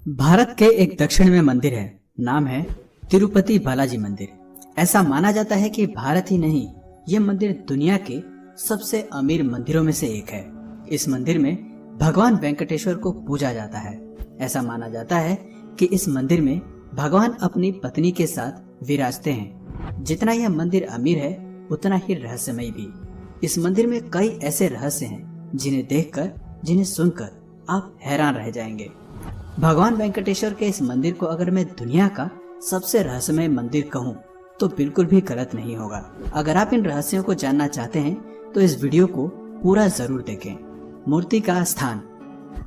भारत के एक दक्षिण में मंदिर है, नाम है तिरुपति बालाजी मंदिर। ऐसा माना जाता है कि भारत ही नहीं, ये मंदिर दुनिया के सबसे अमीर मंदिरों में से एक है। इस मंदिर में भगवान वेंकटेश्वर को पूजा जाता है। ऐसा माना जाता है कि इस मंदिर में भगवान अपनी पत्नी के साथ विराजते हैं। जितना यह मंदिर अमीर है, उतना ही रहस्यमय भी। इस मंदिर में कई ऐसे रहस्य हैं जिन्हें देखकर, जिन्हें सुनकर आप हैरान रह जाएंगे। भगवान वेंकटेश्वर के इस मंदिर को अगर मैं दुनिया का सबसे रहस्यमय मंदिर कहूँ तो बिल्कुल भी गलत नहीं होगा। अगर आप इन रहस्यों को जानना चाहते हैं तो इस वीडियो को पूरा जरूर देखें। मूर्ति का स्थान।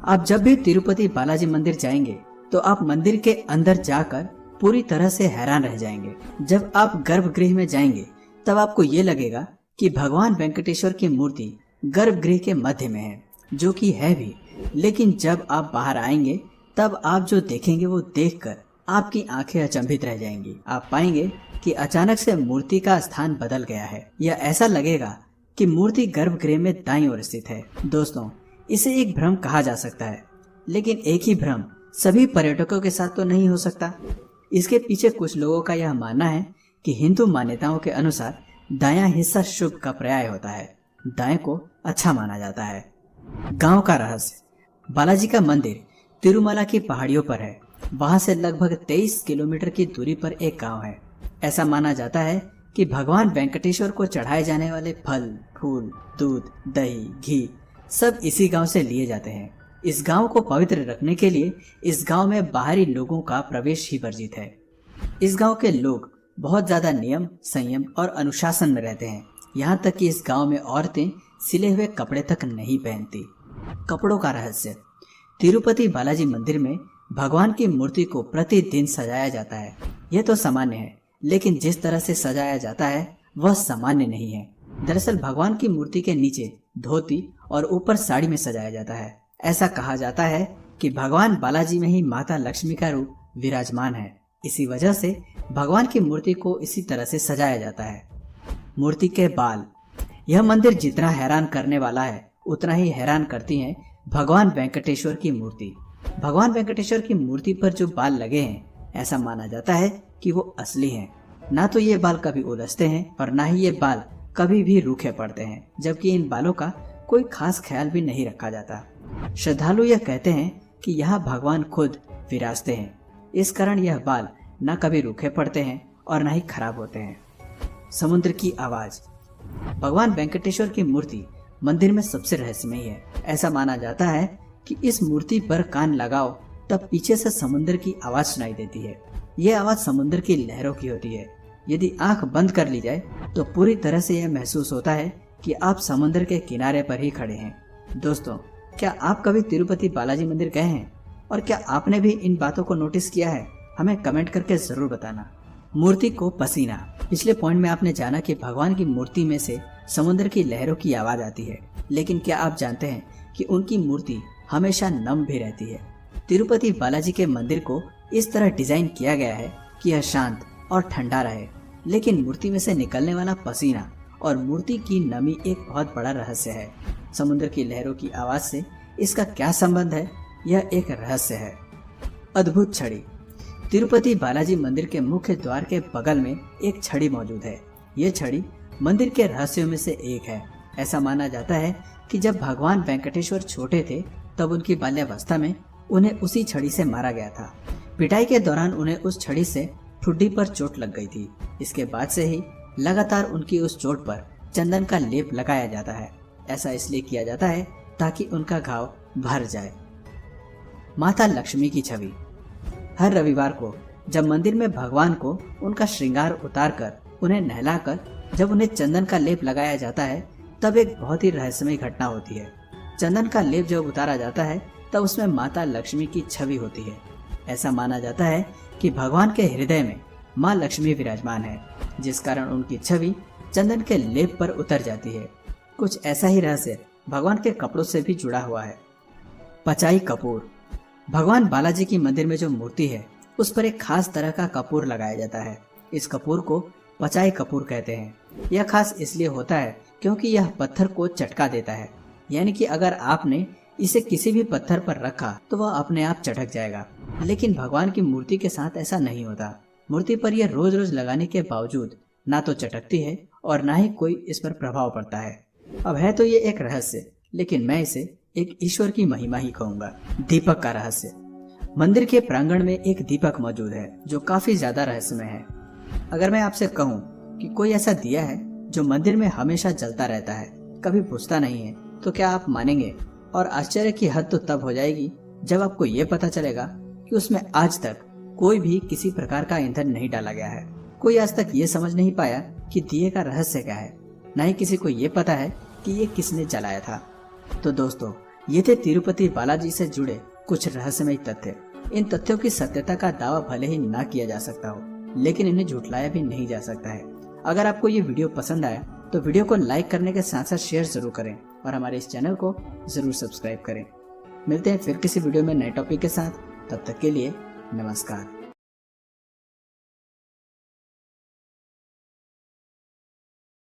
आप जब भी तिरुपति बालाजी मंदिर जाएंगे तो आप मंदिर के अंदर जाकर पूरी तरह से हैरान रह जाएंगे। जब आप गर्भगृह में जाएंगे तब आपको ये लगेगा कि भगवान वेंकटेश्वर की मूर्ति गर्भगृह के मध्य में है, जो कि है भी। लेकिन जब आप बाहर आएंगे तब आप जो देखेंगे वो देखकर आपकी आंखें अचंभित रह जाएंगी। आप पाएंगे कि अचानक से मूर्ति का स्थान बदल गया है। यह ऐसा लगेगा कि मूर्ति गर्भगृह में दाईं ओर स्थित है। दोस्तों, इसे एक भ्रम कहा जा सकता है, लेकिन एक ही भ्रम सभी पर्यटकों के साथ तो नहीं हो सकता। इसके पीछे कुछ लोगों का यह मानना है कि हिंदू मान्यताओं के अनुसार दायां हिस्सा शुभ का पर्याय होता है, दाएं को अच्छा माना जाता है। गांव का रहस्य। बालाजी का मंदिर तिरुमला की पहाड़ियों पर है। वहां से लगभग 23 किलोमीटर की दूरी पर एक गांव है। ऐसा माना जाता है कि भगवान वेंकटेश्वर को चढ़ाए जाने वाले फल, फूल, दूध, दही, घी सब इसी गांव से लिए जाते हैं। इस गांव को पवित्र रखने के लिए इस गांव में बाहरी लोगों का प्रवेश ही वर्जित है। इस गांव के लोग बहुत ज्यादा नियम, संयम और अनुशासन में रहते हैं। यहाँ तक कि इस गांव में औरतें सिले हुए कपड़े तक नहीं पहनती। कपड़ों का रहस्य। तिरुपति बालाजी मंदिर में भगवान की मूर्ति को प्रतिदिन सजाया जाता है। यह तो सामान्य है, लेकिन जिस तरह से सजाया जाता है वह सामान्य नहीं है। दरअसल भगवान की मूर्ति के नीचे धोती और ऊपर साड़ी में सजाया जाता है। ऐसा कहा जाता है कि भगवान बालाजी में ही माता लक्ष्मी का रूप विराजमान है। इसी वजह से भगवान की मूर्ति को इसी तरह से सजाया जाता है। मूर्ति के बाल। यह मंदिर जितना हैरान करने वाला है, उतना ही हैरान करती है भगवान वेंकटेश्वर की मूर्ति। भगवान वेंकटेश्वर की मूर्ति पर जो बाल लगे हैं, ऐसा माना जाता है कि वो असली हैं। ना तो ये बाल कभी उलझते हैं और ना ही ये बाल कभी भी रूखे पड़ते हैं, जबकि इन बालों का कोई खास ख्याल भी नहीं रखा जाता। श्रद्धालु यह कहते हैं कि यहाँ भगवान खुद विराजते हैं। इस कारण यह बाल न कभी रूखे पड़ते हैं और न ही खराब होते हैं। समुद्र की आवाज। भगवान वेंकटेश्वर की मूर्ति मंदिर में सबसे रहस्यमय है। ऐसा माना जाता है कि इस मूर्ति पर कान लगाओ तब पीछे से समुद्र की आवाज सुनाई देती है। यह आवाज समुद्र की लहरों की होती है। यदि आंख बंद कर ली जाए तो पूरी तरह से यह महसूस होता है कि आप समुद्र के किनारे पर ही खड़े हैं। दोस्तों, क्या आप कभी तिरुपति बालाजी मंदिर गए हैं और क्या आपने भी इन बातों को नोटिस किया है? हमें कमेंट करके जरूर बताना। मूर्ति को पसीना। पिछले पॉइंट में आपने जाना कि भगवान की मूर्ति में से समुद्र की लहरों की आवाज आती है, लेकिन क्या आप जानते हैं कि उनकी मूर्ति हमेशा नम भी रहती है। तिरुपति बालाजी के मंदिर को इस तरह डिजाइन किया गया है कि यह शांत और ठंडा रहे, लेकिन मूर्ति में से निकलने वाला पसीना और मूर्ति की नमी एक बहुत बड़ा रहस्य है। समुद्र की लहरों की आवाज से इसका क्या संबंध है, यह एक रहस्य है। अद्भुत छड़ी। तिरुपति बालाजी मंदिर के मुख्य द्वार के बगल में एक छड़ी मौजूद है। यह छड़ी मंदिर के रहस्यों में से एक है। ऐसा माना जाता है कि जब भगवान वेंकटेश्वर छोटे थे तब उनकी बाल्यावस्था में उन्हें उसी छड़ी से मारा गया था। पिटाई के दौरान उन्हें उस छड़ी से ठुड्डी पर चोट लग गई थी। इसके बाद से ही लगातार उनकी उस चोट पर चंदन का लेप लगाया जाता है। ऐसा इसलिए किया जाता है ताकि उनका घाव भर जाए। माता लक्ष्मी की छवि। हर रविवार को जब मंदिर में भगवान को उनका श्रृंगार उतारकर उन्हें नहलाकर जब उन्हें चंदन का लेप लगाया जाता है तब एक बहुत ही रहस्यमय घटना होती है। चंदन का लेप जब उतारा जाता है तब उसमें माता लक्ष्मी की छवि होती है। ऐसा माना जाता है कि भगवान के हृदय में माँ लक्ष्मी विराजमान है, जिस कारण उनकी छवि चंदन के लेप पर उतर जाती है। कुछ ऐसा ही रहस्य भगवान के कपड़ों से भी जुड़ा हुआ है। पचाई कपूर। भगवान बालाजी की मंदिर में जो मूर्ति है उस पर एक खास तरह का कपूर लगाया जाता है। इस कपूर को पचाई कपूर कहते हैं। यह खास इसलिए होता है क्योंकि यह पत्थर को चटका देता है, यानी कि अगर आपने इसे किसी भी पत्थर पर रखा तो वह अपने आप चटक जाएगा। लेकिन भगवान की मूर्ति के साथ ऐसा नहीं होता। मूर्ति पर यह रोज रोज लगाने के बावजूद ना तो चटकती है और ना ही कोई इस पर प्रभाव पड़ता है। अब है तो ये एक रहस्य, लेकिन मैं इसे एक ईश्वर की महिमा ही कहूंगा। दीपक का रहस्य। मंदिर के प्रांगण में एक दीपक मौजूद है जो काफी ज्यादा रहस्यमय है। अगर मैं आपसे कहूँ कि कोई ऐसा दिया है जो मंदिर में हमेशा जलता रहता है, कभी बुझता नहीं है, तो क्या आप मानेंगे? और आश्चर्य की हद तो तब हो जाएगी जब आपको ये पता चलेगा कि उसमें आज तक कोई भी किसी प्रकार का ईंधन नहीं डाला गया है। कोई आज तक ये समझ नहीं पाया कि दिए का रहस्य क्या है, न ही किसी को ये पता है कि ये किसने जलाया था। तो दोस्तों, ये थे तिरुपति बालाजी से जुड़े कुछ रहस्यमय तथ्य। इन तथ्यों की सत्यता का दावा भले ही ना किया जा सकता हो, लेकिन इन्हें झुठलाया भी नहीं जा सकता है। अगर आपको ये वीडियो पसंद आया तो वीडियो को लाइक करने के साथ साथ शेयर जरूर करें और हमारे इस चैनल को जरूर सब्सक्राइब करें। मिलते हैं फिर किसी वीडियो में नए टॉपिक के साथ। तब तक के लिए नमस्कार।